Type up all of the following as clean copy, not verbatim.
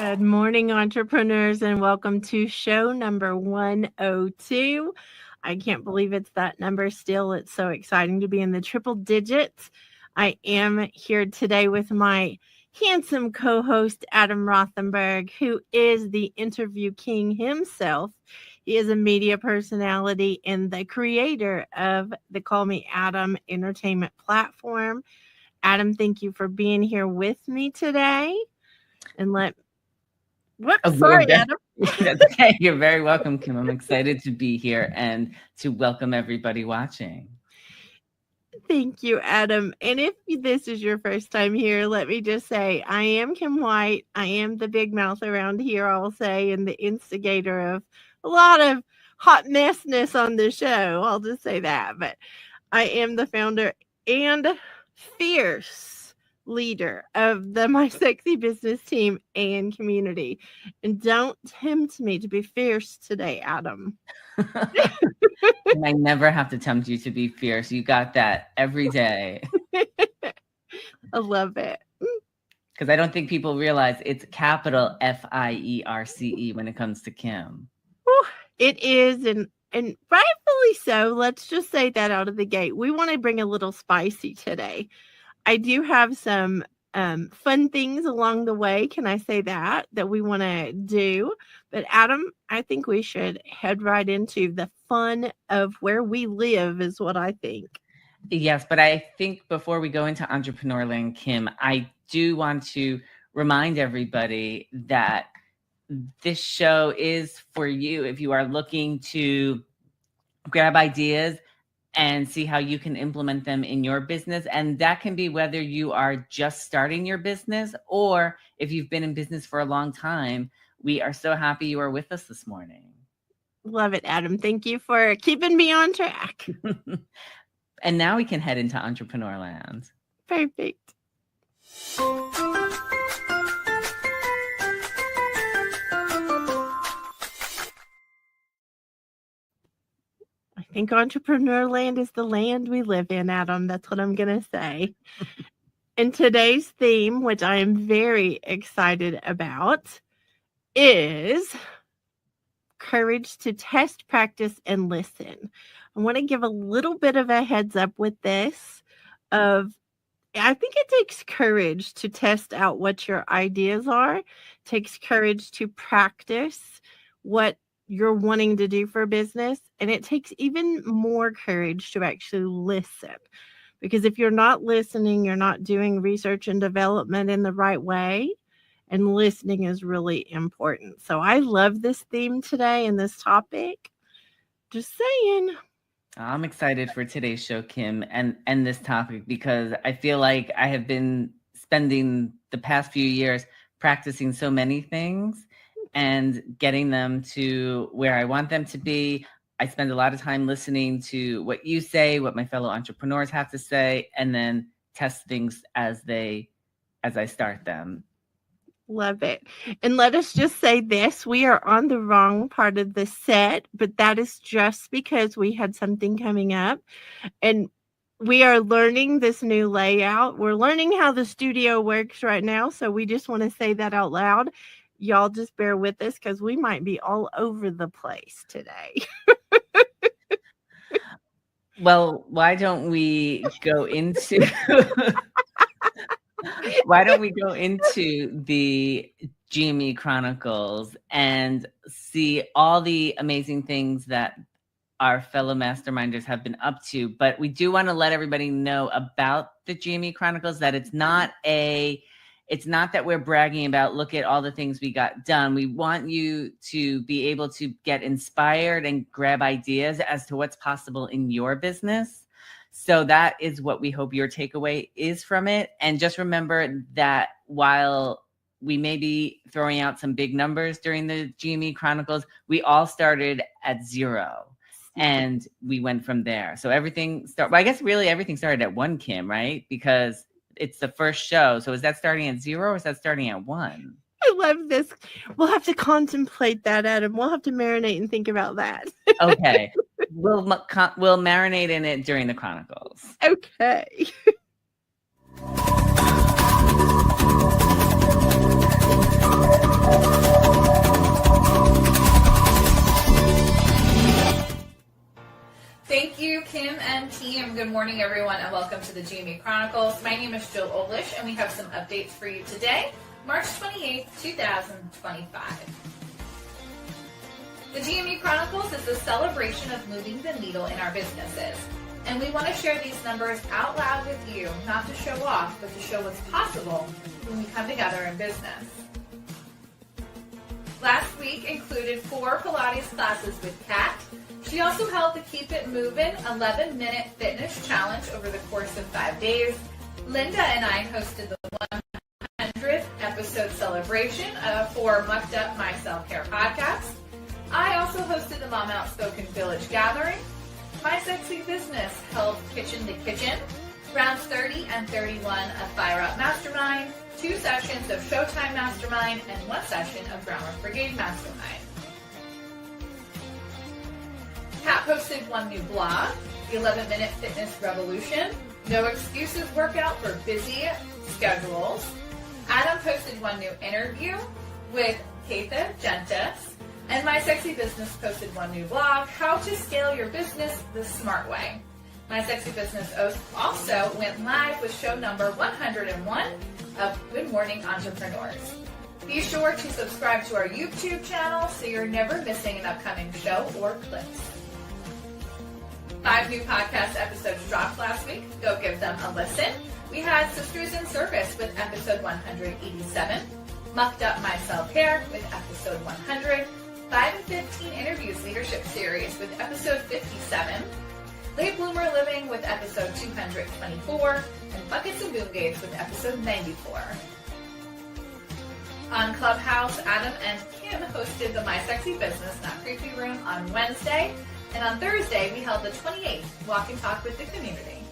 Good morning, entrepreneurs, and welcome to show number 102. I can't believe it's that number still. It's so exciting to be in the triple digits. I am here today with my handsome co-host, Adam Rothenberg, who is the interview king himself. He is a media personality and the creator of the Call Me Adam entertainment platform. Adam, thank you for being here with me today. And sorry, Adam. Okay, you're very welcome, Kim. I'm excited to be here and to welcome everybody watching. Thank you, Adam. And if this is your first time here, let me just say I am Kim White. I am the big mouth around here, I'll say, and the instigator of a lot of hot messness on the show. I'll just say that. But I am the founder and fierce leader of the My Sexy Business team and community. And don't tempt me to be fierce today, Adam. And I never have to tempt you to be fierce. You got that every day. I love it. Because I don't think people realize it's capital FIERCE when it comes to Kim. It is, and rightfully so. Let's just say that out of the gate. We want to bring a little spicy today. I do have some fun things along the way. Can I say that we want to do? But Adam, I think we should head right into the fun of where we live is what I think. Yes, but I think before we go into Entrepreneurland, Kim, I do want to remind everybody that this show is for you if you are looking to grab ideas and see how you can implement them in your business. And that can be whether you are just starting your business or if you've been in business for a long time. We are so happy you are with us this morning. Love it, Adam. Thank you for keeping me on track. And now we can head into Entrepreneurland. Perfect. I think entrepreneur land is the land we live in, Adam. That's what I'm going to say. And today's theme, which I am very excited about, is courage to test, practice, and listen. I want to give a little bit of a heads up with this I think it takes courage to test out what your ideas are. It takes courage to practice what you're wanting to do for business. And it takes even more courage to actually listen. Because if you're not listening, you're not doing research and development in the right way. And listening is really important. So I love this theme today and this topic. Just saying. I'm excited for today's show, Kim, and this topic because I feel like I have been spending the past few years practicing so many things and getting them to where I want them to be. I spend a lot of time listening to what you say, what my fellow entrepreneurs have to say, and then test things as I start them. Love it. And let us just say this, we are on the wrong part of the set, but that is just because we had something coming up and we are learning this new layout. We're learning how the studio works right now. So we just want to say that out loud. Y'all just bear with us because we might be all over the place today. Well, why don't we go into the GME Chronicles and see all the amazing things that our fellow masterminders have been up to. But we do want to let everybody know about the GME Chronicles, that it's not that we're bragging about, look at all the things we got done. We want you to be able to get inspired and grab ideas as to what's possible in your business. So that is what we hope your takeaway is from it. And just remember that while we may be throwing out some big numbers during the GME Chronicles, we all started at 0 and we went from there. So everything started at 1, Kim, right? Because it's the first show. So is that starting at 0 or is that starting at 1? I love this. We'll have to contemplate that, Adam. We'll have to marinate and think about that. Okay. We'll marinate in it during the Chronicles. Okay. welcome to the GME Chronicles. My name is Jill Olish, and we have some updates for you today, March 28th, 2025. The GME Chronicles is a celebration of moving the needle in our businesses, and we want to share these numbers out loud with you, not to show off, but to show what's possible when we come together in business. Last week included 4 Pilates classes with Kat. She also held the Keep It Movin' 11-minute fitness challenge over the course of 5 days. Linda and I hosted the 100th episode celebration for Mucked Up My Self-Care podcast. I also hosted the Mom Outspoken Village Gathering. My Sexy Business held Kitchen to Kitchen, rounds 30 and 31 of Fire Up Mastermind, 2 sessions of Showtime Mastermind, and 1 session of Groundwork Brigade Mastermind. Kat posted 1 new blog, the 11-minute Fitness Revolution, No Excuses Workout for Busy Schedules. Adam posted 1 new interview with Keitha Gentis. And My Sexy Business posted 1 new blog, How to Scale Your Business the Smart Way. My Sexy Business also went live with show number 101 of Good Morning Entrepreneurs. Be sure to subscribe to our YouTube channel so you're never missing an upcoming show or clips. 5 new podcast episodes dropped last week. Go give them a listen. We had Sisters in Service with episode 187, Mucked Up My Self-Care with episode 100, 5 and 15 Interviews Leadership Series with episode 57, Late Bloomer Living with episode 224, and Buckets and Boom Gates with episode 94. On Clubhouse, Adam and Kim hosted the My Sexy Business Not Creepy Room on Wednesday, and on Thursday we held the 28th Walk and Talk with the Community.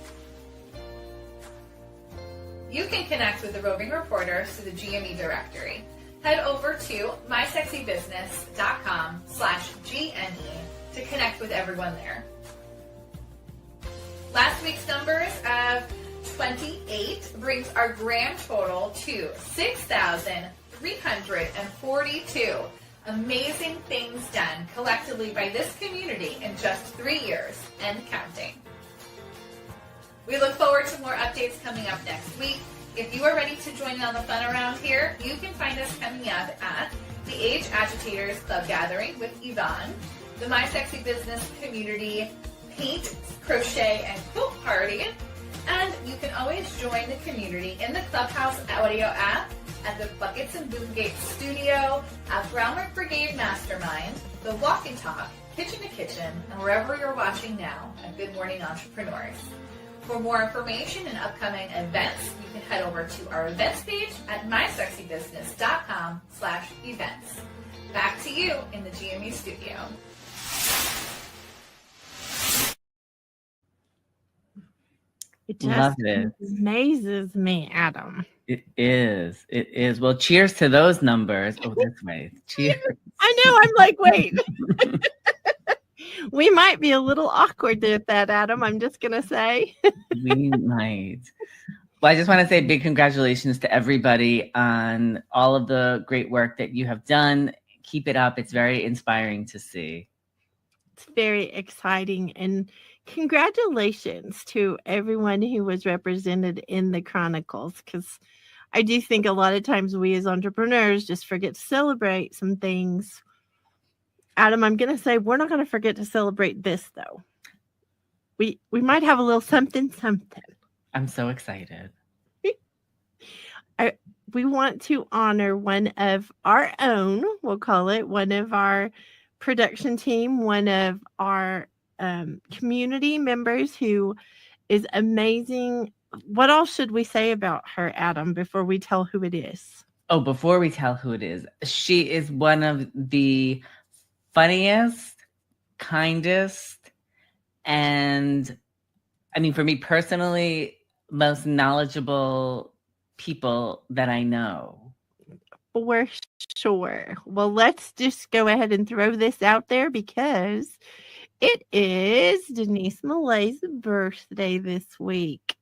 You can connect with the Roving Reporters through the GME directory. Head over to mysexybusiness.com/GME to connect with everyone there. Last week's numbers of 28 brings our grand total to 6,342 amazing things done collectively by this community in just 3 years and counting. We look forward to more updates coming up next week. If you are ready to join in on the fun around here, you can find us coming up at the Age Agitators Club Gathering with Yvonne, the My Sexy Business Community Paint, Crochet, and Quilt Party, and you can always join the community in the Clubhouse audio app at the Buckets and Boom Gates Studio, at Groundwork Brigade Mastermind, the Walk and Talk, Kitchen to Kitchen, and wherever you're watching now at Good Morning Entrepreneurs. For more information and upcoming events, you can head over to our events page at mysexybusiness.com/events. Back to you in the GME studio. It just amazes me, Adam. It is. It is. Well, cheers to those numbers. Oh, this way. Cheers. I know. I'm like, wait. We might be a little awkward at that, Adam. I'm just going to say. We might. Well, I just want to say big congratulations to everybody on all of the great work that you have done. Keep it up. It's very inspiring to see. It's very exciting. And congratulations to everyone who was represented in the Chronicles, because I do think a lot of times we as entrepreneurs just forget to celebrate some things. Adam, I'm going to say we're not going to forget to celebrate this, though. We might have a little something. I'm so excited. We want to honor one of our own, we'll call it, one of our production team, one of our community members who is amazing. What else should we say about her, Adam, before we tell who it is? Oh, before we tell who it is, she is one of the funniest, kindest, and I mean, for me personally, most knowledgeable people that I know. For sure. Well, let's just go ahead and throw this out there because it is Denise Malay's birthday this week.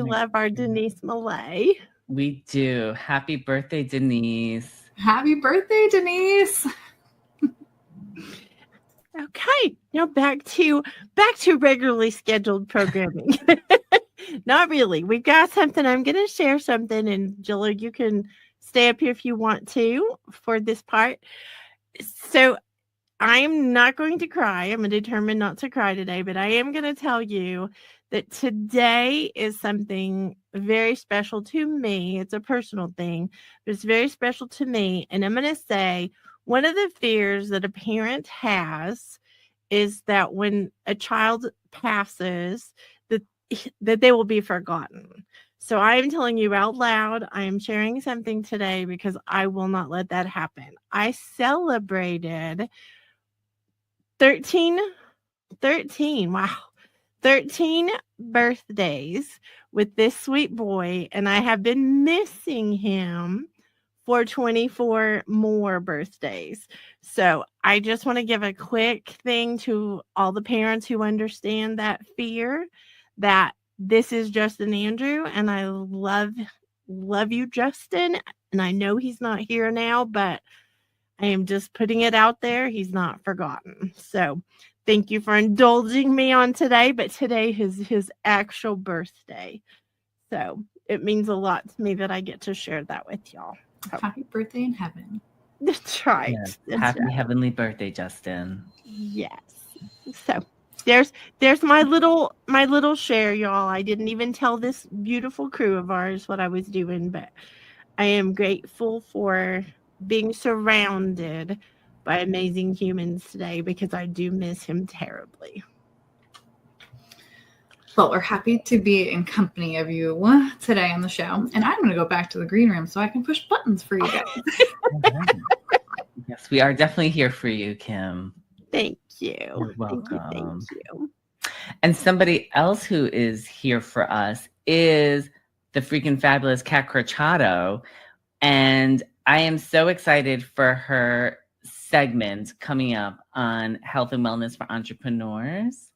love our Denise Millay. We do. Happy birthday, Denise. Happy birthday, Denise. Okay, now back to regularly scheduled programming. Not really. We've got something. I'm going to share something, and Jill, you can stay up here if you want to for this part. So I'm not going to cry. I'm determined not to cry today, but I am going to tell you that today is something very special to me. It's a personal thing, but it's very special to me. And I'm going to say one of the fears that a parent has is that when a child passes, that they will be forgotten. So I am telling you out loud, I am sharing something today because I will not let that happen. I celebrated 13 birthdays with this sweet boy, and I have been missing him for 24 more birthdays. So I just want to give a quick thing to all the parents who understand that fear, that this is Justin Andrew, and I love you, Justin. And I know he's not here now, but I am just putting it out there. He's not forgotten. So thank you for indulging me on today, but today is his actual birthday. So it means a lot to me that I get to share that with y'all. Happy birthday in heaven. That's right. Yes. That's Happy right. heavenly birthday, Justin. Yes. So there's my little share, y'all. I didn't even tell this beautiful crew of ours what I was doing, but I am grateful for being surrounded by amazing humans today because I do miss him terribly. Well, we're happy to be in company of you today on the show. And I'm going to go back to the green room so I can push buttons for you guys. Yes, we are definitely here for you, Kim. Thank you. You're welcome. Thank you. And somebody else who is here for us is the freaking fabulous Cat Corchado. And I am so excited for her segment coming up on health and wellness for entrepreneurs.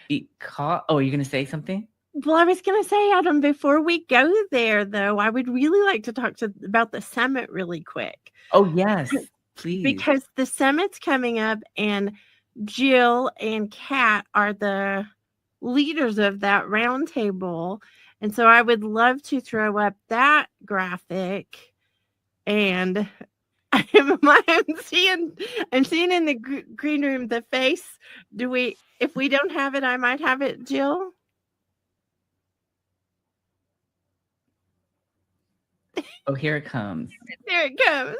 Because, are you going to say something? Well, I was going to say, Adam, before we go there, though, I would really like to talk about the summit really quick. Oh, yes, please. Because the summit's coming up, and Jill and Kat are the leaders of that roundtable. And so I would love to throw up that graphic. And I'm seeing in the green room the face. If we don't have it, I might have it, Jill. Oh, here it comes. There it comes.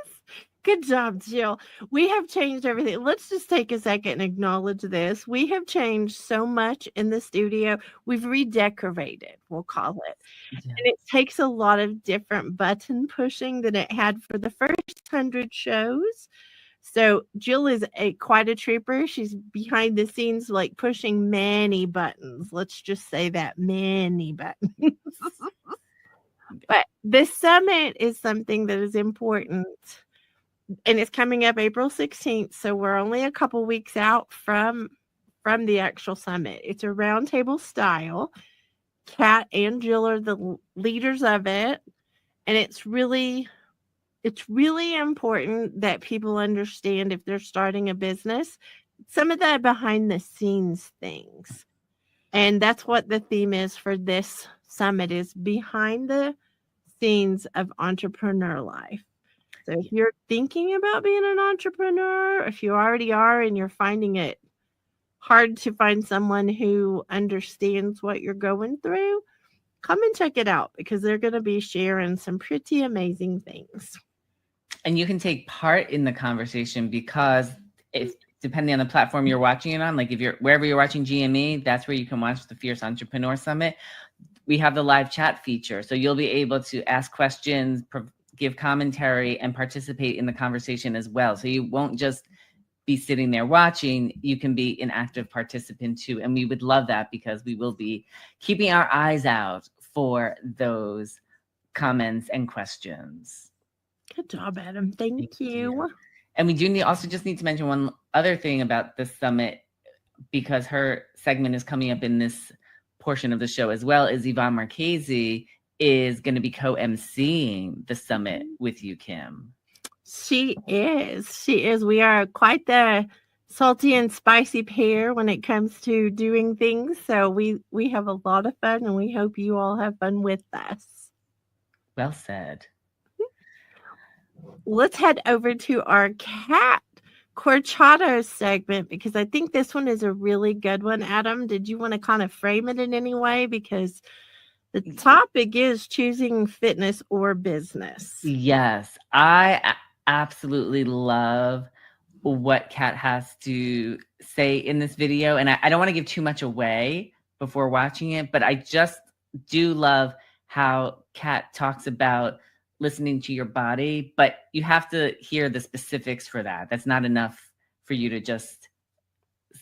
Good job, Jill. We have changed everything. Let's just take a second and acknowledge this. We have changed so much in the studio. We've redecorated, we'll call it. Yeah. And it takes a lot of different button pushing than it had for the first 100 shows. So Jill is quite a trooper. She's behind the scenes, like pushing many buttons. Let's just say that, many buttons. But this summit is something that is important. And it's coming up April 16th, so we're only a couple weeks out from the actual summit. It's a roundtable style. Kat and Jill are the leaders of it, and it's really important that people understand if they're starting a business, some of that behind the scenes things. And that's what the theme is for this summit, is behind the scenes of entrepreneur life. So if you're thinking about being an entrepreneur, if you already are and you're finding it hard to find someone who understands what you're going through, come and check it out because they're going to be sharing some pretty amazing things. And you can take part in the conversation because if depending on the platform you're watching it on, like if you're wherever you're watching GME, that's where you can watch the Fierce Entrepreneur Summit. We have the live chat feature, so you'll be able to ask questions, give commentary, and participate in the conversation as well. So you won't just be sitting there watching, you can be an active participant too. And we would love that because we will be keeping our eyes out for those comments and questions. Good job, Adam. Thank you. And we do also just need to mention one other thing about the summit, because her segment is coming up in this portion of the show, as well as Yvonne Marchese, is going to be co-emceeing the summit with you, Kim. She is. We are quite the salty and spicy pair when it comes to doing things. So we have a lot of fun, and we hope you all have fun with us. Well said. Let's head over to our cat Corchado segment, because I think this one is a really good one. Adam, did you want to kind of frame it in any way? Because the topic is choosing fitness or business. Yes, I absolutely love what Kat has to say in this video. And I don't want to give too much away before watching it, but I just do love how Kat talks about listening to your body, but you have to hear the specifics for that. That's not enough for you to just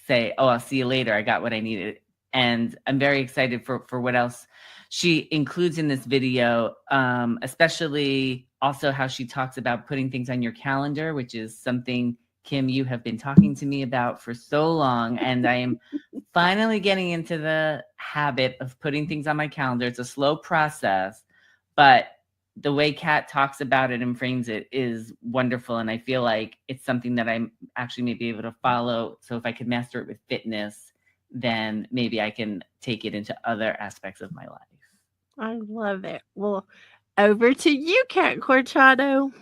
say, oh, I'll see you later. I got what I needed. And I'm very excited for what else she includes in this video, especially also how she talks about putting things on your calendar, which is something, Kim, you have been talking to me about for so long. And I am finally getting into the habit of putting things on my calendar. It's a slow process, but the way Kat talks about it and frames it is wonderful. And I feel like it's something that I'm actually maybe able to follow. So if I could master it with fitness, then maybe I can take it into other aspects of my life. I love it. Well, over to you, Kat Corchado.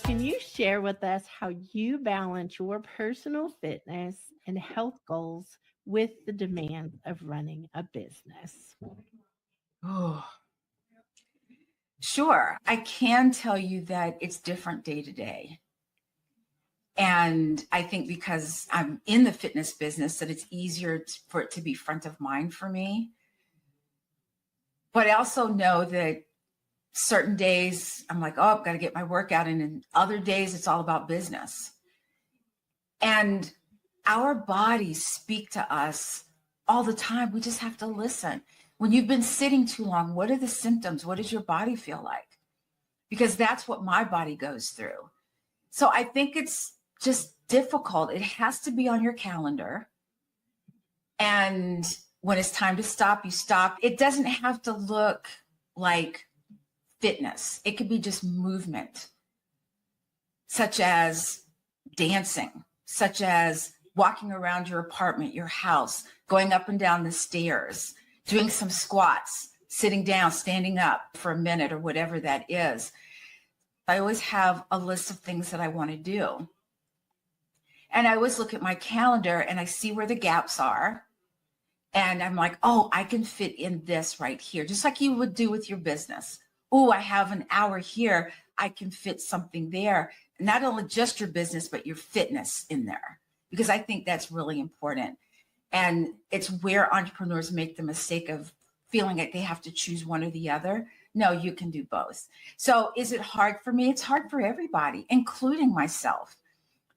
Can you share with us how you balance your personal fitness and health goals with the demand of running a business? Oh, sure. I can tell you that it's different day to day. And I think because I'm in the fitness business, that it's easier for it to be front of mind for me. But I also know that certain days I'm like, oh, I've got to get my workout in. And other days it's all about business. And our bodies speak to us all the time. We just have to listen. When you've been sitting too long, what are the symptoms? What does your body feel like? Because that's what my body goes through. So I think it's just difficult. It has to be on your calendar. And when it's time to stop, you stop. It doesn't have to look like fitness. It could be just movement, such as dancing, such as walking around your apartment, your house, going up and down the stairs, doing some squats, sitting down, standing up for a minute or whatever that is. I always have a list of things that I want to do. And I always look at my calendar and I see where the gaps are. And I'm like, oh, I can fit in this right here, just like you would do with your business. Oh, I have an hour here. I can fit something there. Not only just your business, but your fitness in there, because I think that's really important. And it's where entrepreneurs make the mistake of feeling like they have to choose one or the other. No, you can do both. So is it hard for me? It's hard for everybody, including myself.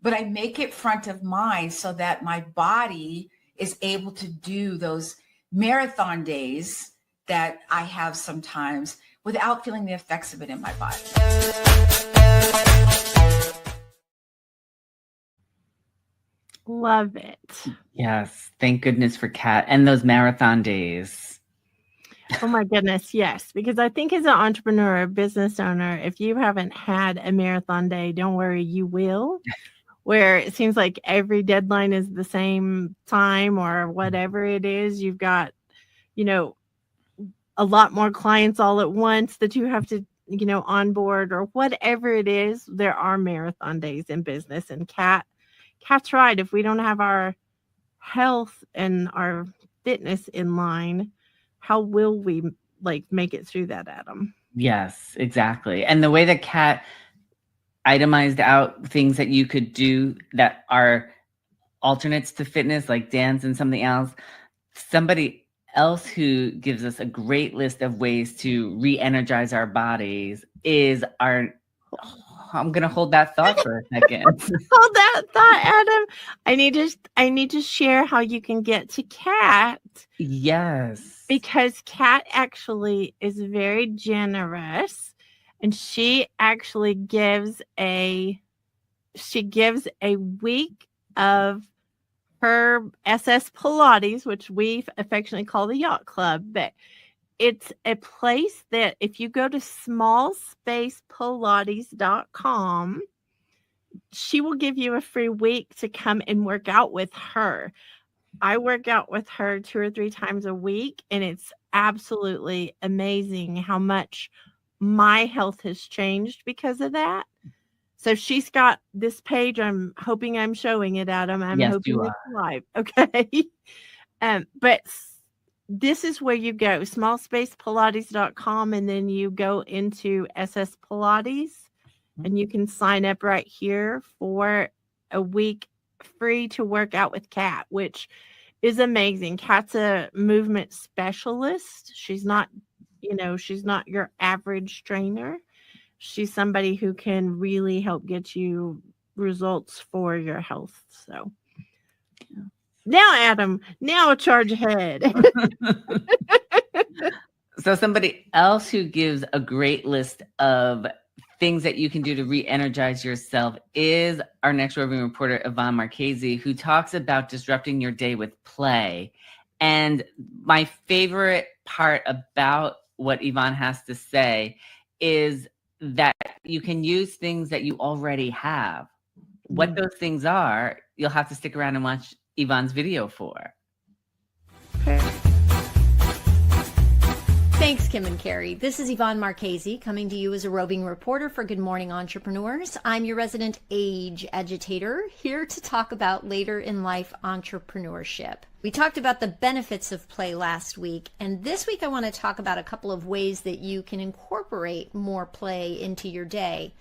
But I make it front of mind so that my body is able to do those marathon days that I have sometimes without feeling the effects of it in my body. Love it. Yes. Thank goodness for Kat and those marathon days. Oh my goodness, yes. Because I think as an entrepreneur, a business owner, if you haven't had a marathon day, don't worry, you will. Where it seems like every deadline is the same time or whatever it is. You've got, a lot more clients all at once that you have to, onboard or whatever it is. There are marathon days in business. And Kat's right. If we don't have our health and our fitness in line, how will we make it through that, Adam? Yes, exactly. And the way that Kat itemized out things that you could do that are alternates to fitness, like dance and something else. Somebody else who gives us a great list of ways to re-energize our bodies is I'm going to hold that thought for a second. Hold that thought, Adam. I need to share how you can get to Kat. Yes. Because Kat actually is very generous. And she actually gives a week of her SS Pilates, which we affectionately call the Yacht Club, but it's a place that if you go to smallspacepilates.com, she will give you a free week to come and work out with her. I work out with her 2 or 3 times a week, and it's absolutely amazing how much my health has changed because of that. So she's got this page. I'm hoping I'm showing it, Adam. I'm Yes, hoping you it's live. Okay. But this is where you go, smallspacepilates.com, and then you go into SS Pilates, and you can sign up right here for a week free to work out with Kat, which is amazing. Kat's a movement specialist. She's not your average trainer. She's somebody who can really help get you results for your health. So now, Adam, charge ahead. So somebody else who gives a great list of things that you can do to re-energize yourself is our next roving reporter, Yvonne Marchese, who talks about disrupting your day with play. And my favorite part about what Yvonne has to say is that you can use things that you already have. What those things are, you'll have to stick around and watch Yvonne's video for. Thanks, Kim and Carrie. This is Yvonne Marchese coming to you as a roving reporter for Good Morning Entrepreneurs. I'm your resident age agitator, here to talk about later in life entrepreneurship. We talked about the benefits of play last week, and this week I want to talk about a couple of ways that you can incorporate more play into your day.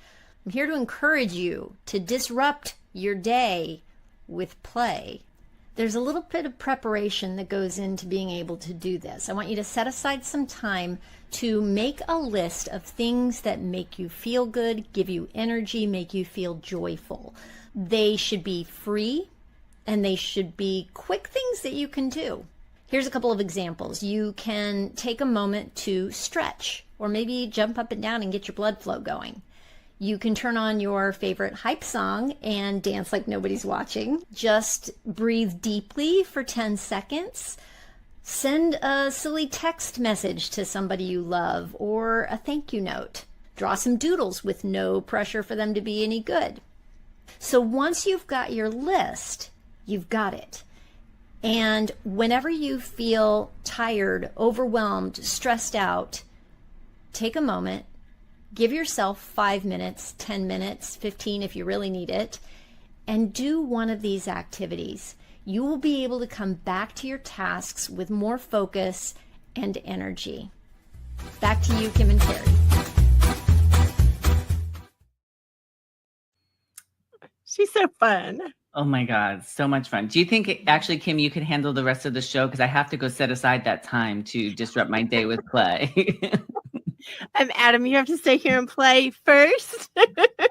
I'm here to encourage you to disrupt your day with play. There's a little bit of preparation that goes into being able to do this. I want you to set aside some time to make a list of things that make you feel good, give you energy, make you feel joyful. They should be free, and they should be quick things that you can do. Here's a couple of examples. You can take a moment to stretch, or maybe jump up and down and get your blood flow going. You can turn on your favorite hype song and dance like nobody's watching. Just breathe deeply for 10 seconds. Send a silly text message to somebody you love or a thank you note. Draw some doodles with no pressure for them to be any good. So once you've got your list, you've got it. And whenever you feel tired, overwhelmed, stressed out, take a moment. Give yourself 5 minutes, 10 minutes, 15 if you really need it, and do one of these activities. You will be able to come back to your tasks with more focus and energy. Back to you, Kim and Carrie. She's so fun. Oh my God, so much fun. Do you think, actually, Kim, you could handle the rest of the show? Because I have to go set aside that time to disrupt my day with play. Adam, you have to stay here and play first.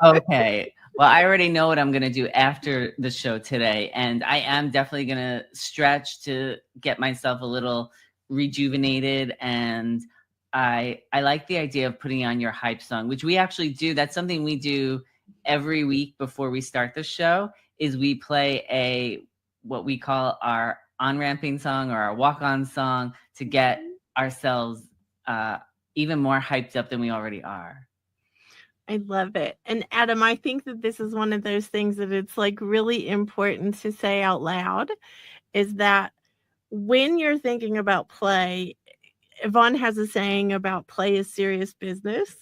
Okay. Well, I already know what I'm going to do after the show today. And I am definitely going to stretch to get myself a little rejuvenated. And I like the idea of putting on your hype song, which we actually do. That's something we do every week before we start the show, is we play what we call our on-ramping song or our walk-on song to get ourselves even more hyped up than we already are. I love it. And Adam, I think that this is one of those things that it's like really important to say out loud, is that when you're thinking about play, Yvonne has a saying about play is serious business.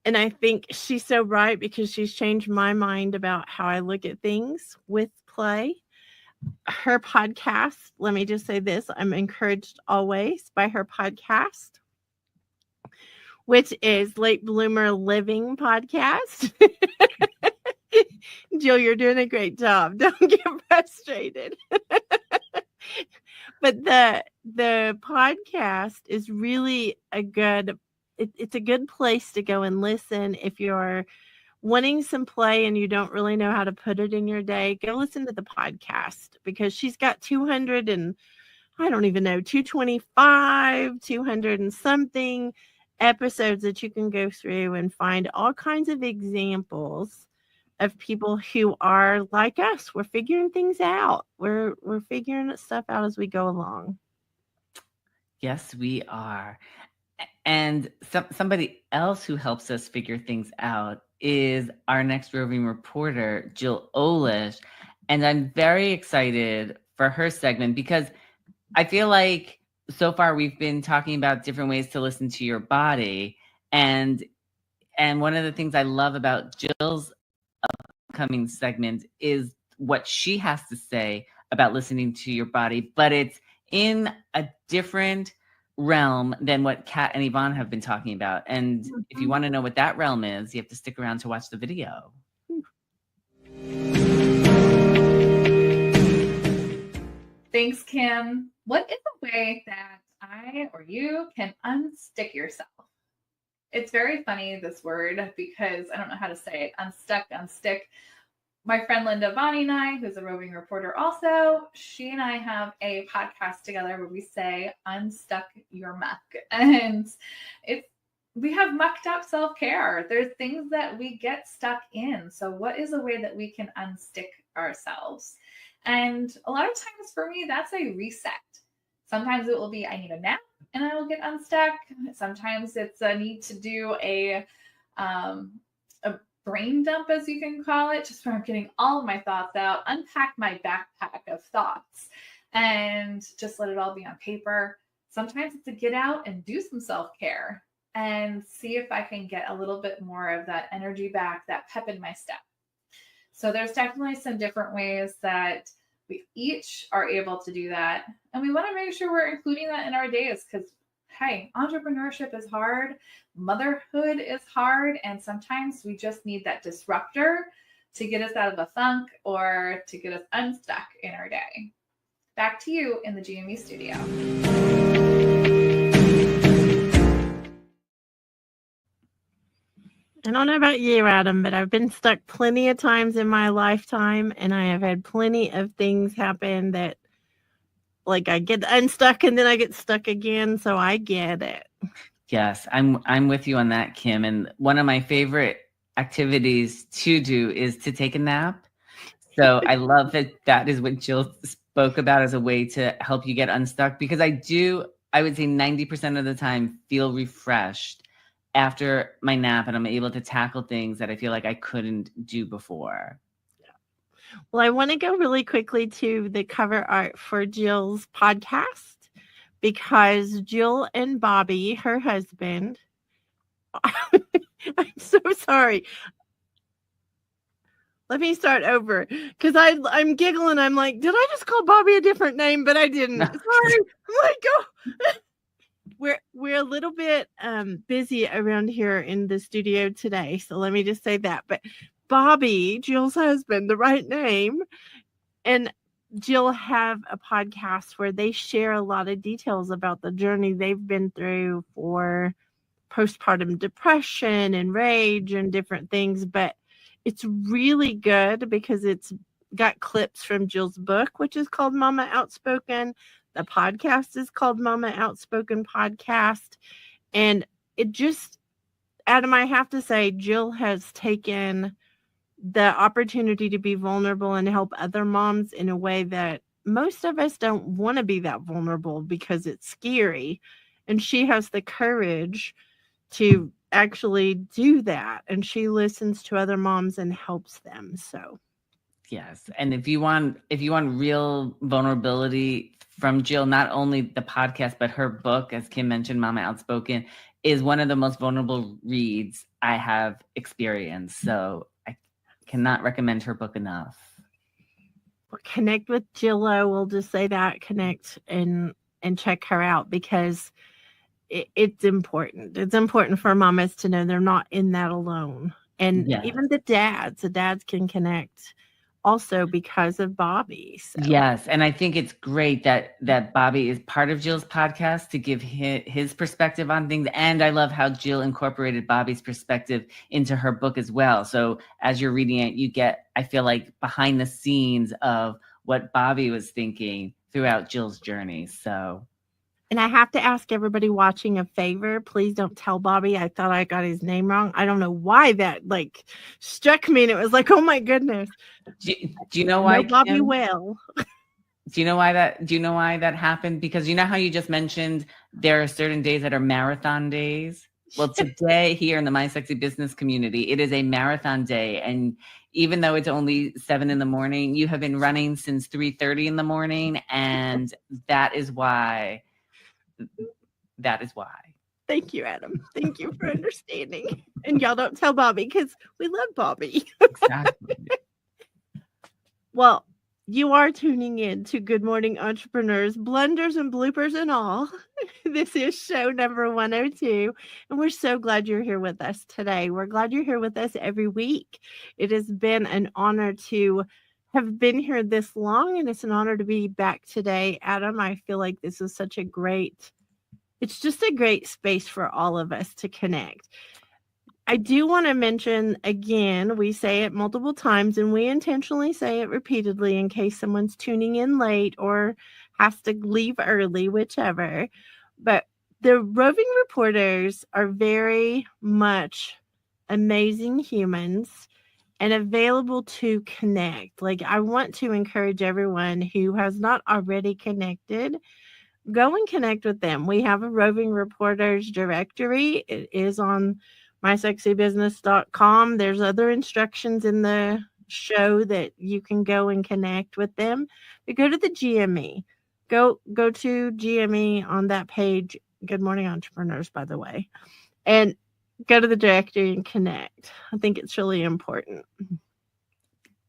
And I think she's so right, because she's changed my mind about how I look at things with play. Her podcast, let me just say this, I'm encouraged always by her podcast, which is Late Bloomer Living Podcast. Jill, you're doing a great job. Don't get frustrated. But the podcast is really it's a good place to go and listen. If you're wanting some play and you don't really know how to put it in your day, go listen to the podcast, because she's got 200 and I don't even know, 225, 200 and something episodes that you can go through and find all kinds of examples of people who are like us. We're figuring things out. We're figuring stuff out as we go along. Yes, we are. And somebody else who helps us figure things out is our next roving reporter, Jill Olish. And I'm very excited for her segment because I feel like so far we've been talking about different ways to listen to your body. And one of the things I love about Jill's upcoming segment is what she has to say about listening to your body, but it's in a different realm than what Kat and Yvonne have been talking about. And if you want to know what that realm is, you have to stick around to watch the video. Thanks, Kim. What is a way that I or you can unstick yourself? It's very funny, this word, because I don't know how to say it. Unstuck, unstick. My friend Linda Bonney and I, who's a roving reporter also, she and I have a podcast together where we say, unstuck your muck. And we have mucked up self-care. There's things that we get stuck in. So what is a way that we can unstick ourselves? And a lot of times for me, that's a reset. Sometimes it will be, I need a nap and I will get unstuck. Sometimes it's a need to do a brain dump, as you can call it, just where I'm getting all of my thoughts out, unpack my backpack of thoughts and just let it all be on paper. Sometimes it's to get out and do some self-care and see if I can get a little bit more of that energy back, that pep in my step. So there's definitely some different ways that we each are able to do that. And we want to make sure we're including that in our days because, hey, entrepreneurship is hard. Motherhood is hard. And sometimes we just need that disruptor to get us out of a funk or to get us unstuck in our day. Back to you in the GME studio. I don't know about you, Adam, but I've been stuck plenty of times in my lifetime, and I have had plenty of things happen that, like, I get unstuck and then I get stuck again, so I get it. Yes, I'm with you on that, Kim. And one of my favorite activities to do is to take a nap. So I love that is what Jill spoke about as a way to help you get unstuck, because I would say 90% of the time feel refreshed after my nap, and I'm able to tackle things that I feel like I couldn't do before. Well, I want to go really quickly to the cover art for Jill's podcast, because Jill and Bobby, her husband, I'm so sorry. Let me start over, because I'm giggling. I'm like, did I just call Bobby a different name? But I didn't. Sorry. I'm like, oh. We're a little bit busy around here in the studio today, so let me just say that. But Bobby, Jill's husband, the right name, and Jill have a podcast where they share a lot of details about the journey they've been through for postpartum depression and rage and different things. But it's really good because it's got clips from Jill's book, which is called Mama Outspoken. The podcast is called Mama Outspoken Podcast. And it just, Adam, I have to say, Jill has taken the opportunity to be vulnerable and help other moms in a way that most of us don't want to be that vulnerable because it's scary. And she has the courage to actually do that. And she listens to other moms and helps them. So yes. And if you want real vulnerability from Jill, not only the podcast, but her book, as Kim mentioned, Mama Outspoken, is one of the most vulnerable reads I have experienced. So I cannot recommend her book enough. Well, connect with Jillo. We'll just say that, connect and check her out, because it's important. It's important for mamas to know they're not in that alone. And yes. Even the dads can connect also because of Bobby. So. Yes. And I think it's great that Bobby is part of Jill's podcast to give his perspective on things. And I love how Jill incorporated Bobby's perspective into her book as well. So as you're reading it, you get, I feel like, behind the scenes of what Bobby was thinking throughout Jill's journey. So And I have to ask everybody watching a favor. Please don't tell Bobby I thought I got his name wrong. I don't know why that like struck me, and it was like, oh my goodness. Do you know why, No, Bobby Kim? will. Do you know why that happened? Because you know how you just mentioned there are certain days that are marathon days? Well, today here in the My Sexy Business community, it is a marathon day. And even though it's only 7 a.m, you have been running since 3:30 in the morning. And that is why. Thank you, Adam. Thank you for understanding. And y'all don't tell Bobby because we love Bobby. Exactly. Well, you are tuning in to Good Morning Entrepreneurs, blunders and bloopers and all. This is show number 102, and we're so glad you're here with us today. We're glad you're here with us every week. It has been an honor to have been here this long, and it's an honor to be back today. Adam, I feel like this is such a great, it's just a great space for all of us to connect. I do want to mention again, we say it multiple times and we intentionally say it repeatedly in case someone's tuning in late or has to leave early, whichever. But the Roving Reporters are very much amazing humans and available to connect. Like, I want to encourage everyone who has not already connected, go and connect with them. We have a Roving Reporters directory. It is on mysexybusiness.com. There's other instructions in the show that you can go and connect with them. But go to the GME. Go to GME on that page. Good Morning Entrepreneurs, by the way. And go to the directory and connect. I think it's really important.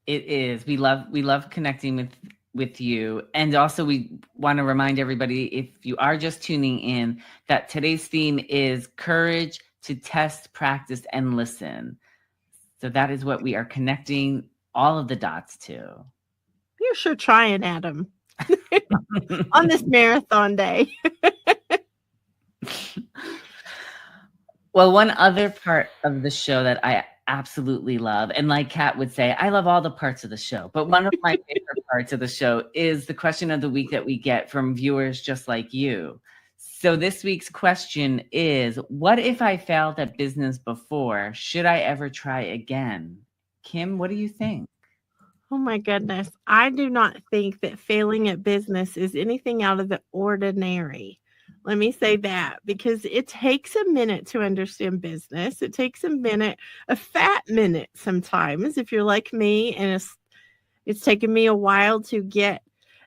It is. We love connecting with you. And also we want to remind everybody, if you are just tuning in, that today's theme is courage to test, practice, and listen. So that is what we are connecting all of the dots to. You're sure trying, Adam, on this marathon day. Well, one other part of the show that I absolutely love, and like Kat would say, I love all the parts of the show, but one of my favorite parts of the show is the question of the week that we get from viewers just like you. So this week's question is, what if I failed at business before? Should I ever try again? Kim, what do you think? Oh my goodness. I do not think that failing at business is anything out of the ordinary. Let me say that, because it takes a minute to understand business. It takes a fat minute sometimes, if you're like me, and it's taken me a while to get.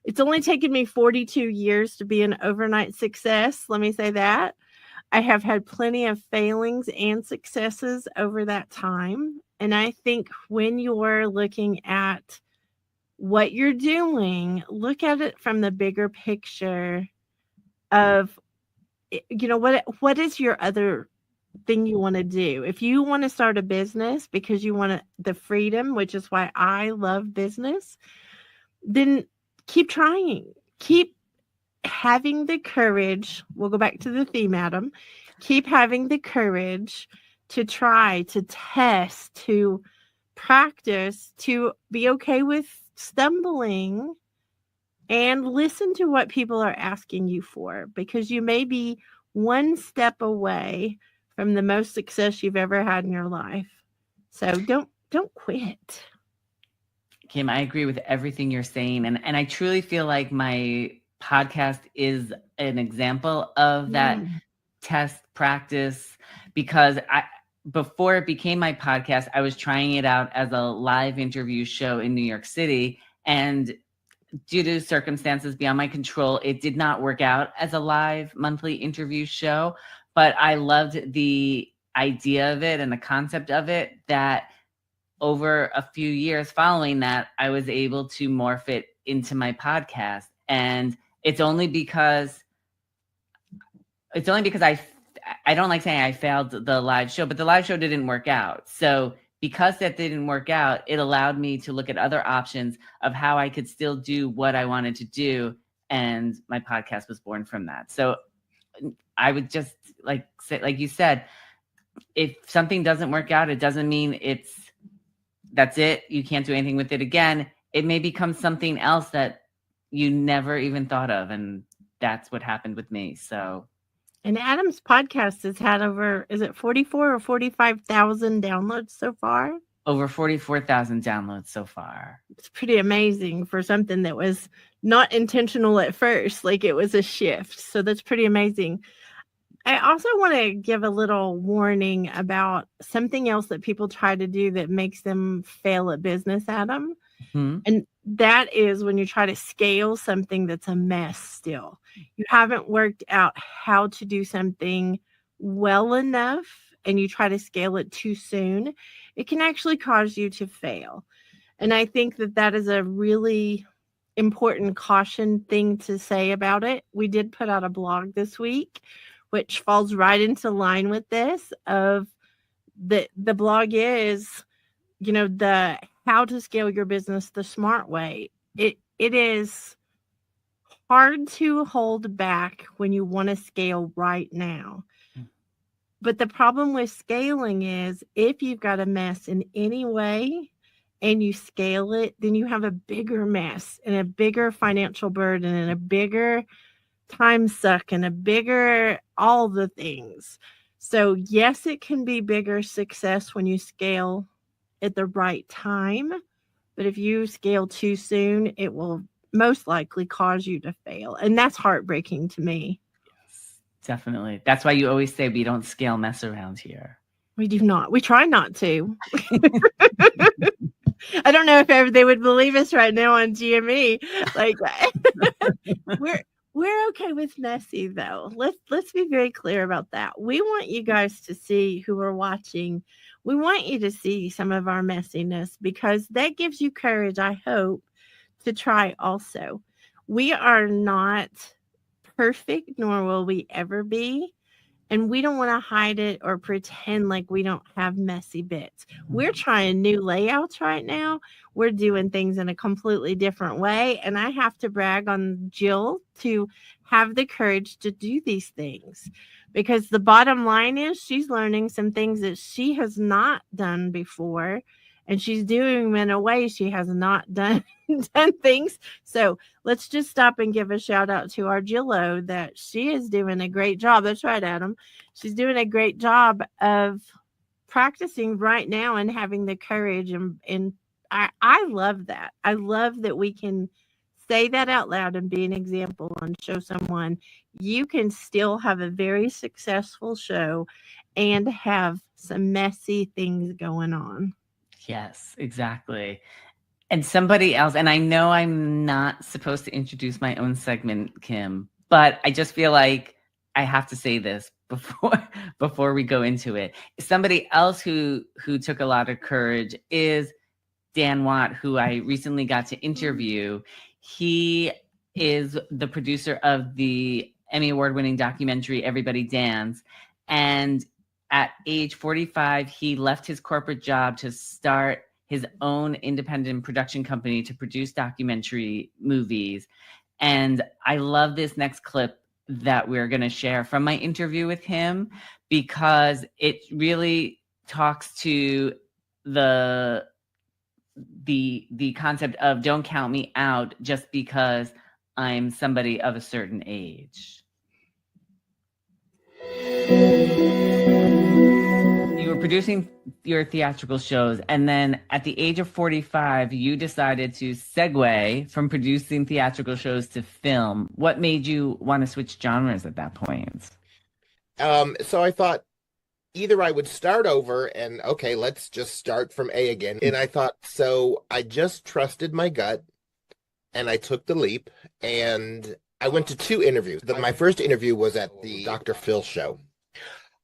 It's only taken me 42 years to be an overnight success. Let me say that. I have had plenty of failings and successes over that time. And I think when you're looking at what you're doing, look at it from the bigger picture of, you know, what is your other thing you want to do? If you want to start a business because you want the freedom, which is why I love business, then keep trying. Keep having the courage. We'll go back to the theme, Adam. Keep having the courage to try, to test, to practice, to be okay with stumbling, and listen to what people are asking you for, because you may be one step away from the most success you've ever had in your life. So don't quit. Kim, I agree with everything you're saying. And I truly feel like my podcast is an example of that test practice, because before it became my podcast, I was trying it out as a live interview show in New York City. And due to circumstances beyond my control, it did not work out as a live monthly interview show. But I loved the idea of it and the concept of it, that over a few years following that, I was able to morph it into my podcast. And it's only because I don't like saying I failed the live show, but the live show didn't work out. So because that didn't work out, it allowed me to look at other options of how I could still do what I wanted to do. And my podcast was born from that. So I would just say, like you said, if something doesn't work out, it doesn't mean that's it. You can't do anything with it again. It may become something else that you never even thought of. And that's what happened with me. So, and Adam's podcast has had over, is it 44 or 45,000 downloads so far? over 44,000 downloads so far. It's pretty amazing for something that was not intentional at first. Like, it was a shift. So that's pretty amazing. I also want to give a little warning about something else that people try to do that makes them fail at business, Adam. Hmm. And that is when you try to scale something that's a mess still. You haven't worked out how to do something well enough and you try to scale it too soon, it can actually cause you to fail. And I think that that is a really important caution thing to say about it. We did put out a blog this week, which falls right into line with this of the blog is, you know, the how to scale your business the smart way. It is hard to hold back when you want to scale right now. But the problem with scaling is if you've got a mess in any way and you scale it, then you have a bigger mess and a bigger financial burden and a bigger time suck and a bigger all the things. So yes, it can be bigger success when you scale at the right time. But if you scale too soon, it will most likely cause you to fail. And that's heartbreaking to me. Definitely. That's why you always say we don't scale mess around here. We do not. We try not to. I don't know if ever they would believe us right now on GME. Like we're okay with messy though. Let's be very clear about that. We want you guys to see who are watching. We want you to see some of our messiness because that gives you courage, I hope, to try also. We are not perfect, nor will we ever be. And we don't want to hide it or pretend like we don't have messy bits. We're trying new layouts right now. We're doing things in a completely different way. And I have to brag on Jill to have the courage to do these things. Because the bottom line is she's learning some things that she has not done before. And she's doing them in a way she has not done things. So let's just stop and give a shout out to our Jillo that she is doing a great job. That's right, Adam. She's doing a great job of practicing right now and having the courage. And I love that. I love that we can say that out loud and be an example and show someone you can still have a very successful show and have some messy things going on. Yes, exactly. And somebody else, and I know I'm not supposed to introduce my own segment, Kim, but I just feel like I have to say this before we go into it. Somebody else who took a lot of courage is Dan Watt, who I recently got to interview. He is the producer of the Emmy award-winning documentary Everybody Dance, and at age 45, he left his corporate job to start his own independent production company to produce documentary movies. And I love this next clip that we're going to share from my interview with him because it really talks to the concept of don't count me out just because I'm somebody of a certain age. You were producing your theatrical shows, and then at the age of 45, you decided to segue from producing theatrical shows to film. What made you want to switch genres at that point? So I thought either I would start over and, okay, let's just start from A again. And I thought, so I just trusted my gut, and I took the leap, and I went to 2 interviews. My first interview was at the Dr. Phil show.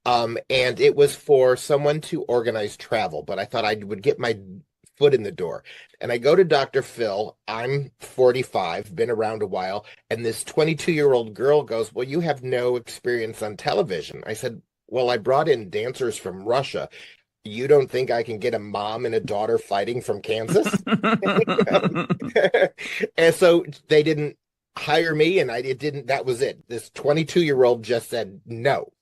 And it was for someone to organize travel, but I thought I would get my foot in the door. And I go to Dr. Phil. I'm 45, been around a while. And this 22-year-old girl goes, well, you have no experience on television. I said, well, I brought in dancers from Russia. You don't think I can get a mom and a daughter fighting from Kansas? And so they didn't hire me, and that was it. This 22-year-old just said no.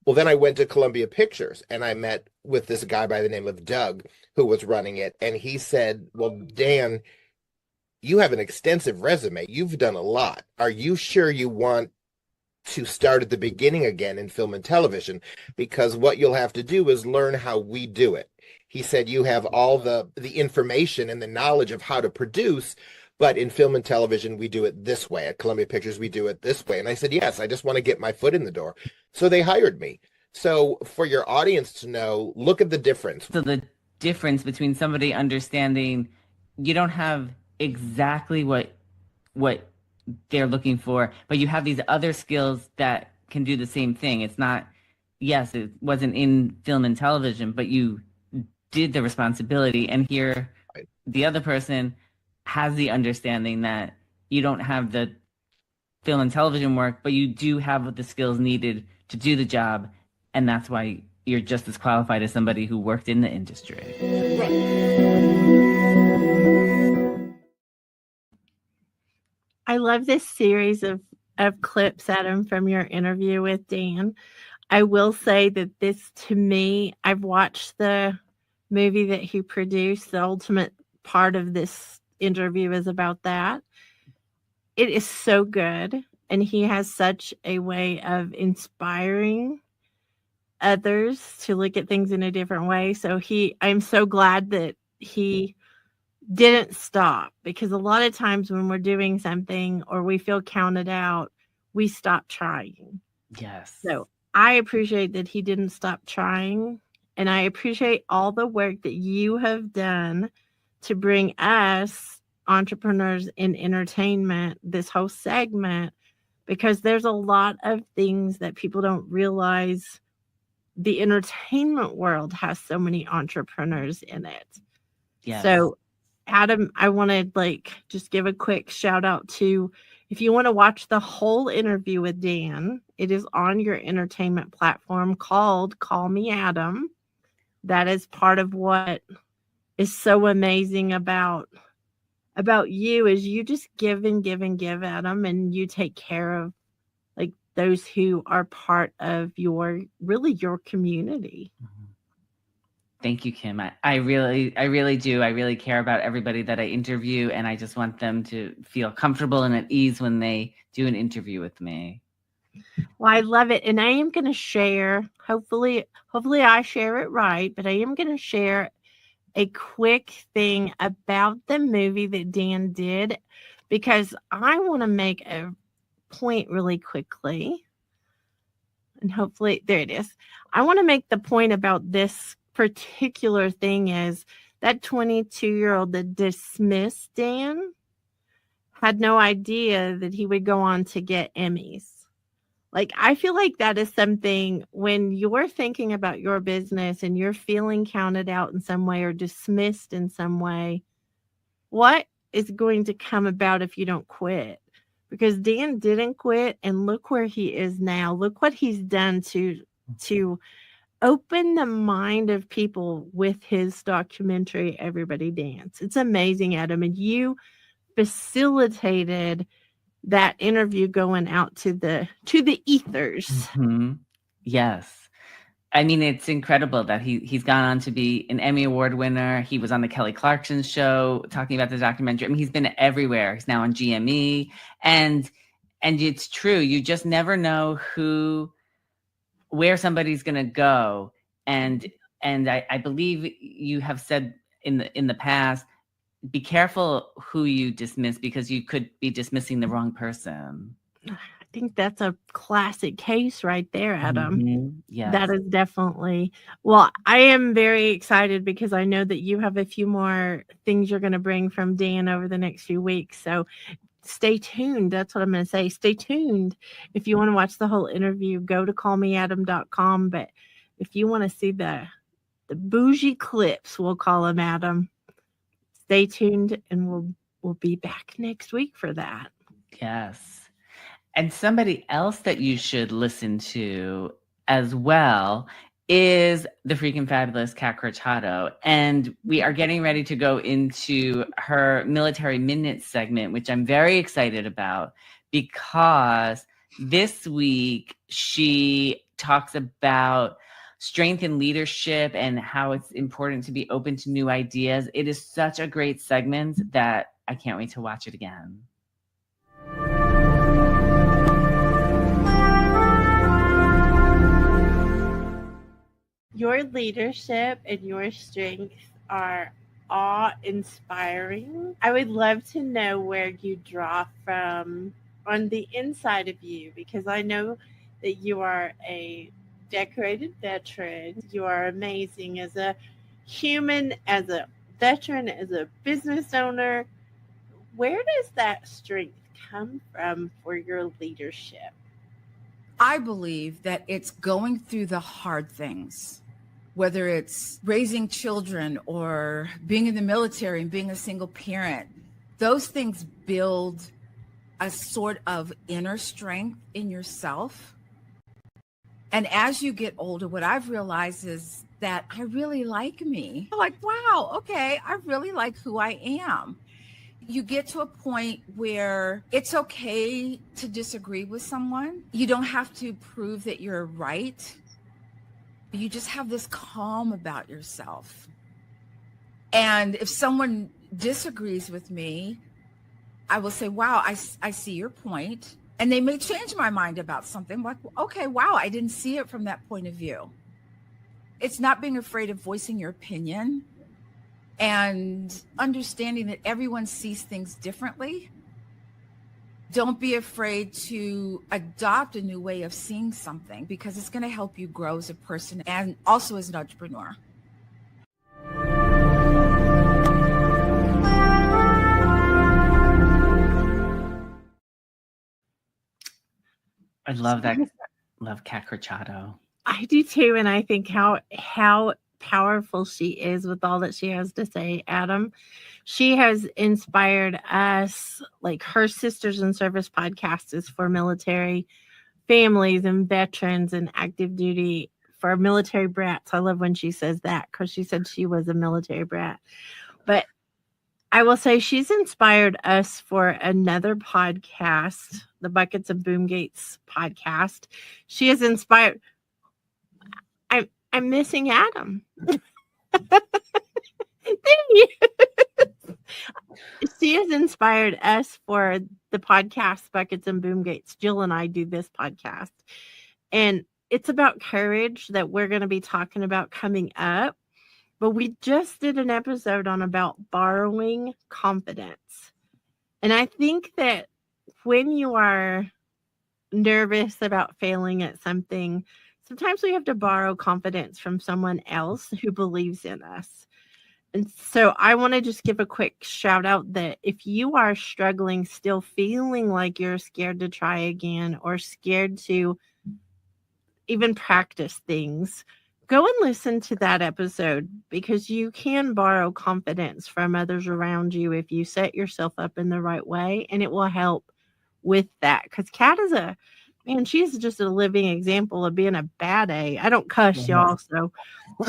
Well, then I went to Columbia Pictures and I met with this guy by the name of Doug who was running it. And he said, well, Dan, you have an extensive resume. You've done a lot. Are you sure you want to start at the beginning again in film and television? Because what you'll have to do is learn how we do it. He said you have all the information and the knowledge of how to produce, but in film and television, we do it this way. At Columbia Pictures, we do it this way. And I said, yes, I just want to get my foot in the door. So they hired me. So for your audience to know, look at the difference. So the difference between somebody understanding you don't have exactly what they're looking for, but you have these other skills that can do the same thing. It's not, yes, it wasn't in film and television, but you did the responsibility. And here, the other person has the understanding that you don't have the film and television work, but you do have the skills needed to do the job. And that's why you're just as qualified as somebody who worked in the industry. I love this series of clips, Adam, from your interview with Dan. I will say that this, to me, I've watched the movie that he produced. The ultimate part of this interview is about that. It is so good, and he has such a way of inspiring others to look at things in a different way. So I'm so glad that he didn't stop, because a lot of times when we're doing something or we feel counted out, we stop trying. Yes. So I appreciate that he didn't stop trying, and I appreciate all the work that you have done to bring us entrepreneurs in entertainment, this whole segment, because there's a lot of things that people don't realize. The entertainment world has so many entrepreneurs in it. Yes. So Adam, I want to just give a quick shout out to, if you want to watch the whole interview with Dan, it is on your entertainment platform called Call Me Adam. That is part of what is so amazing about you, is you just give and give and give, Adam, and you take care of those who are part of your community. Thank you, Kim. I really do. I really care about everybody that I interview, and I just want them to feel comfortable and at ease when they do an interview with me. Well, I love it. And I am going to share, hopefully I share it right, but I am going to share a quick thing about the movie that Dan did, because I want to make a point really quickly. And hopefully, there it is. I want to make the point about this particular thing is that 22-year-old that dismissed Dan had no idea that he would go on to get Emmys. I feel like that is something, when you're thinking about your business and you're feeling counted out in some way or dismissed in some way, what is going to come about if you don't quit? Because Dan didn't quit, and look where he is now. Look what he's done to open the mind of people with his documentary, Everybody Dance. It's amazing, Adam. And you facilitated that interview going out to the ethers. Mm-hmm. Yes. I mean, it's incredible that he's gone on to be an Emmy Award winner. He was on the Kelly Clarkson show talking about the documentary. I mean, he's been everywhere. He's now on GME. And it's true. You just never know where somebody's going to go. And I believe you have said in the past, be careful who you dismiss, because you could be dismissing the wrong person. I think that's a classic case right there, Adam. Mm-hmm. Yes. That is definitely. Well, I am very excited because I know that you have a few more things you're going to bring from Dan over the next few weeks. So stay tuned. That's what I'm going to say. Stay tuned. If you want to watch the whole interview, go to callmeadam.com. But if you want to see the bougie clips, we'll call them, Adam, stay tuned, and we'll be back next week for that. Yes. And somebody else that you should listen to as well is the freaking fabulous Kat Corchado. And we are getting ready to go into her Military Minute segment, which I'm very excited about, because this week she talks about strength in leadership and how it's important to be open to new ideas. It is such a great segment that I can't wait to watch it again. Your leadership and your strengths are awe-inspiring. I would love to know where you draw from on the inside of you, because I know that you are a decorated veteran. You are amazing as a human, as a veteran, as a business owner. Where does that strength come from for your leadership? I believe that it's going through the hard things, whether it's raising children or being in the military and being a single parent. Those things build a sort of inner strength in yourself. And as you get older, what I've realized is that I really like me. I'm like, wow, okay, I really like who I am. You get to a point where it's okay to disagree with someone. You don't have to prove that you're right. You just have this calm about yourself. And if someone disagrees with me, I will say, wow, I see your point. And they may change my mind about something. Like, okay, wow, I didn't see it from that point of view. It's not being afraid of voicing your opinion and understanding that everyone sees things differently. Don't be afraid to adopt a new way of seeing something, because it's going to help you grow as a person and also as an entrepreneur. I love that. Love Cat Corchado. I do too, and I think how powerful she is with all that she has to say, Adam. She has inspired us. Like, her Sisters in Service podcast is for military families and veterans and active duty, for military brats. I love when she says that, because she said she was a military brat. But I will say she's inspired us for another podcast, the Buckets and Boomgates podcast. She has inspired. I'm missing Adam. She has inspired us for the podcast Buckets and Boomgates. Jill and I do this podcast, and it's about courage that we're going to be talking about coming up. But we just did an episode on about borrowing confidence. And I think that when you are nervous about failing at something, sometimes we have to borrow confidence from someone else who believes in us. And so I want to just give a quick shout out that if you are struggling, still feeling like you're scared to try again or scared to even practice things, go and listen to that episode, because you can borrow confidence from others around you if you set yourself up in the right way, and it will help with that. Because Kat is she's just a living example of being a bad A. I don't cuss, y'all, so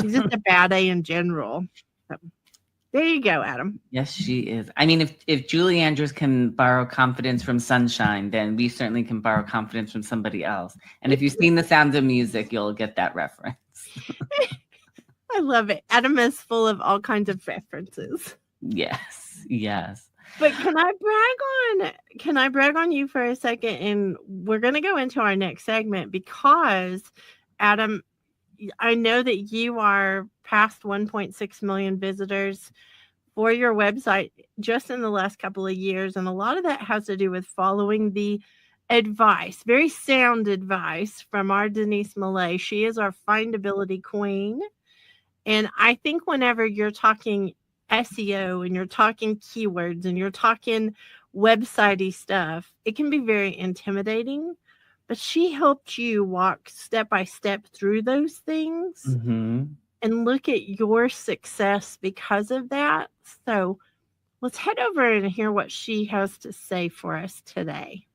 she's just a bad A in general. So, there you go, Adam. Yes, she is. I mean, if Julie Andrews can borrow confidence from Sunshine, then we certainly can borrow confidence from somebody else. And if you've seen The Sound of Music, you'll get that reference. I love it. Adam is full of all kinds of references. Yes. But can I brag on you for a second? And we're going to go into our next segment, because Adam, I know that you are past 1.6 million visitors for your website just in the last couple of years. And a lot of that has to do with following the advice, very sound advice from our Denise Millay. She is our findability queen. And I think whenever you're talking SEO and you're talking keywords and you're talking website-y stuff, it can be very intimidating. But she helped you walk step by step through those things and look at your success because of that. So let's head over and hear what she has to say for us today.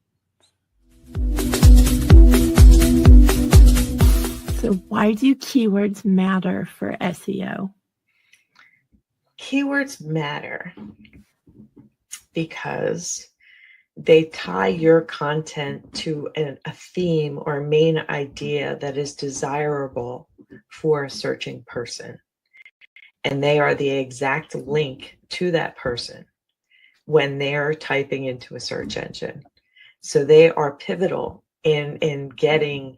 So why do keywords matter for SEO? Keywords matter because they tie your content to a theme or a main idea that is desirable for a searching person. And they are the exact link to that person. when they're typing into a search engine. So they are pivotal in getting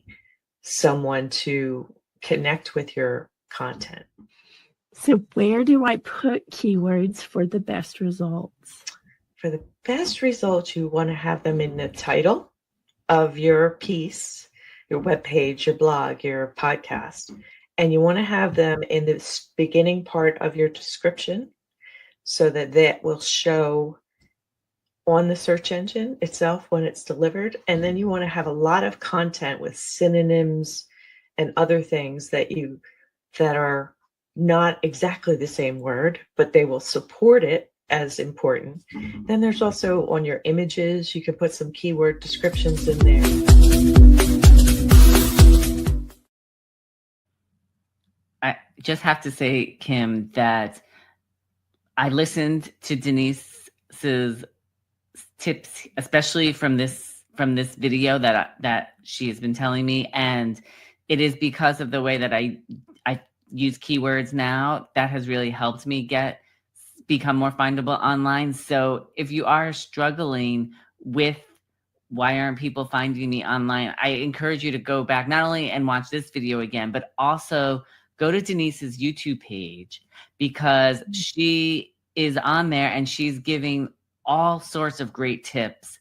someone to connect with your content. So where do I put keywords for the best results? For the best results, you want to have them in the title of your piece, your webpage, your blog, your podcast. And you want to have them in the beginning part of your description so that will show on the search engine itself when it's delivered. And then you want to have a lot of content with synonyms and other things that are not exactly the same word, but they will support it as important. Then there's also on your images, you can put some keyword descriptions in there. I just have to say, Kim, that I listened to Denise's tips, especially from this video that she has been telling me, and it is because of the way that I use keywords now that has really helped me become more findable online. So if you are struggling with why aren't people finding me online, I encourage you to go back not only and watch this video again, but also go to Denise's YouTube page, because she is on there and she's giving all sorts of great tips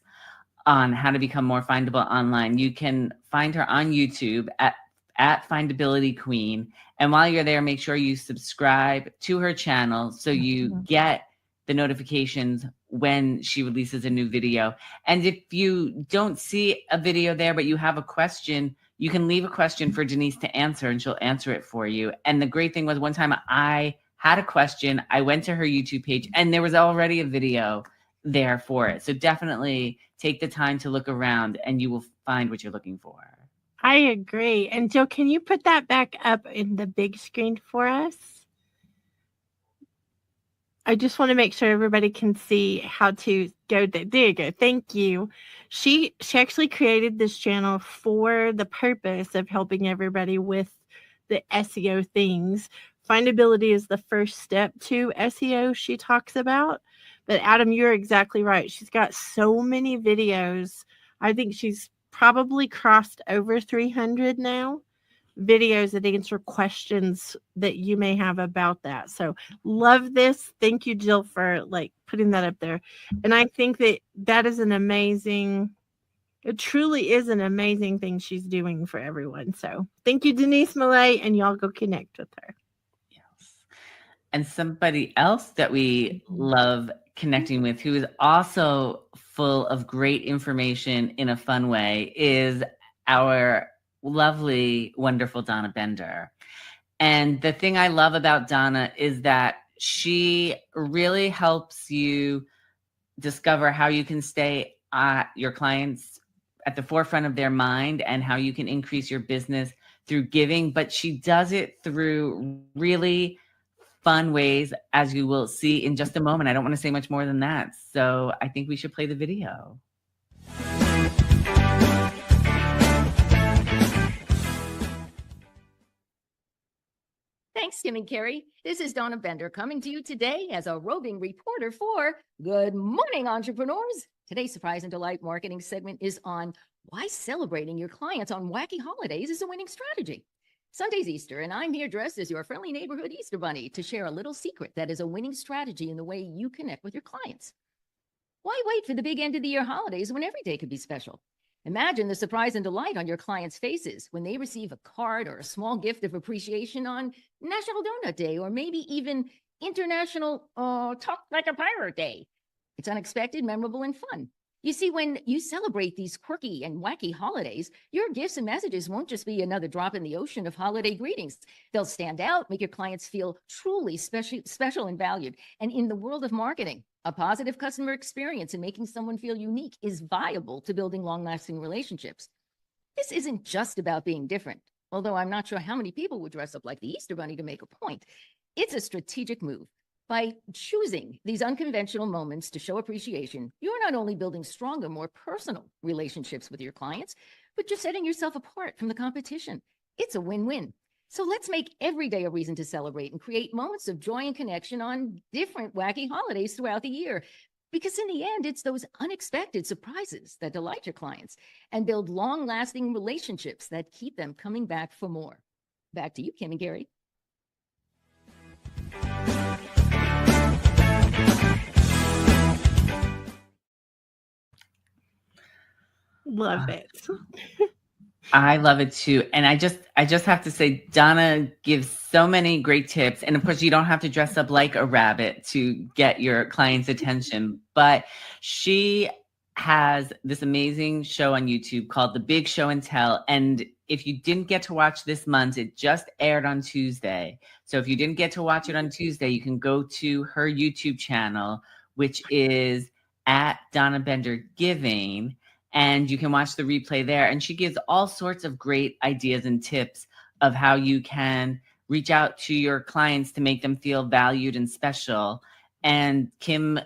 on how to become more findable online. You can find her on YouTube at Findability Queen. And while you're there, make sure you subscribe to her channel so you get the notifications when she releases a new video. And if you don't see a video there, but you have a question, you can leave a question for Denise to answer and she'll answer it for you. And the great thing was, one time I had a question, I went to her YouTube page and there was already a video there for it. So definitely take the time to look around and you will find what you're looking for. I agree. And Jill, can you put that back up in the big screen for us? I just want to make sure everybody can see how to go there. There you go. Thank you. She actually created this channel for the purpose of helping everybody with the SEO things. Findability is the first step to SEO she talks about. But Adam, you're exactly right. She's got so many videos. I think she's probably crossed over 300 now videos that answer questions that you may have about that. So love this. Thank you, Jill, for putting that up there. And I think that is it truly is an amazing thing she's doing for everyone. So thank you, Denise Millay, and y'all go connect with her. Yes. And somebody else that we love connecting with, who is also full of great information in a fun way, is our lovely, wonderful Donna Bender. And the thing I love about Donna is that she really helps you discover how you can stay your clients at the forefront of their mind and how you can increase your business through giving. But she does it through really fun ways, as you will see in just a moment. I don't want to say much more than that. So I think we should play the video. Thanks, Kim and Carrie. This is Donna Bender coming to you today as a roving reporter for Good Morning Entrepreneurs. Today's Surprise and Delight marketing segment is on why celebrating your clients on wacky holidays is a winning strategy. Sunday's Easter, and I'm here dressed as your friendly neighborhood Easter Bunny to share a little secret that is a winning strategy in the way you connect with your clients. Why wait for the big end of the year holidays when every day could be special? Imagine the surprise and delight on your clients' faces when they receive a card or a small gift of appreciation on National Donut Day, or maybe even International Talk Like a Pirate Day. It's unexpected, memorable, and fun. You see, when you celebrate these quirky and wacky holidays, your gifts and messages won't just be another drop in the ocean of holiday greetings. They'll stand out, make your clients feel truly special and valued. And in the world of marketing, a positive customer experience and making someone feel unique is vital to building long-lasting relationships. This isn't just about being different, although I'm not sure how many people would dress up like the Easter Bunny to make a point. It's a strategic move. By choosing these unconventional moments to show appreciation, you're not only building stronger, more personal relationships with your clients, but you're setting yourself apart from the competition. It's a win-win. So let's make every day a reason to celebrate and create moments of joy and connection on different wacky holidays throughout the year. Because in the end, it's those unexpected surprises that delight your clients and build long-lasting relationships that keep them coming back for more. Back to you, Kim and Gary. Love it. I love it too. And I just have to say, Donna gives so many great tips. And of course, you don't have to dress up like a rabbit to get your client's attention, but she has this amazing show on YouTube called The Big Show and Tell. And if you didn't get to watch this month, it just aired on Tuesday. So if you didn't get to watch it on Tuesday, you can go to her YouTube channel, which is at Donna Bender Giving. And you can watch the replay there. And she gives all sorts of great ideas and tips of how you can reach out to your clients to make them feel valued and special. And Kim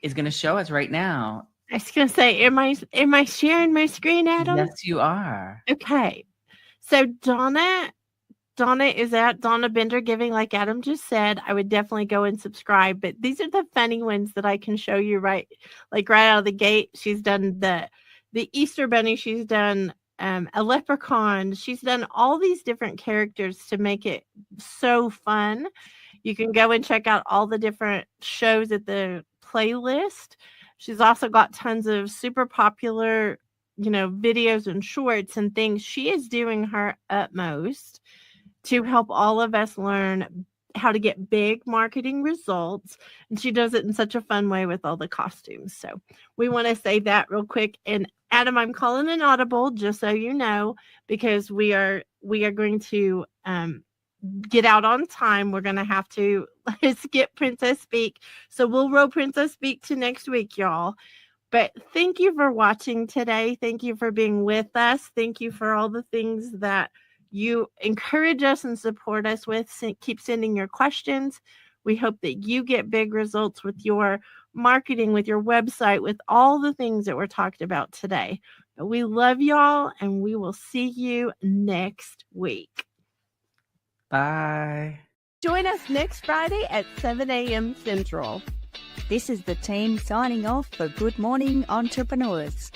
is going to show us right now. I was going to say, am I sharing my screen, Adam? Yes, you are. Okay. So Donna is at Donna Bender Giving, like Adam just said. I would definitely go and subscribe, but these are the funny ones that I can show you right out of the gate. She's done the Easter Bunny. She's done a leprechaun. She's done all these different characters to make it so fun. You can go and check out all the different shows at the playlist. She's also got tons of super popular, videos and shorts and things. She is doing her utmost to help all of us learn how to get big marketing results. And she does it in such a fun way with all the costumes. So we want to say that real quick. And Adam, I'm calling an audible, just so you know, because we are going to get out on time. We're going to have to skip Princess Speak. So we'll roll Princess Speak to next week, y'all. But thank you for watching today. Thank you for being with us. Thank you for all the things that you encourage us and support us with. Keep sending your questions. We hope that you get big results with your marketing, with your website, with all the things that were talked about today. But we love y'all, and we will see you next week. Bye. Join us next Friday at 7 a.m. Central. This is the team signing off for Good Morning Entrepreneurs.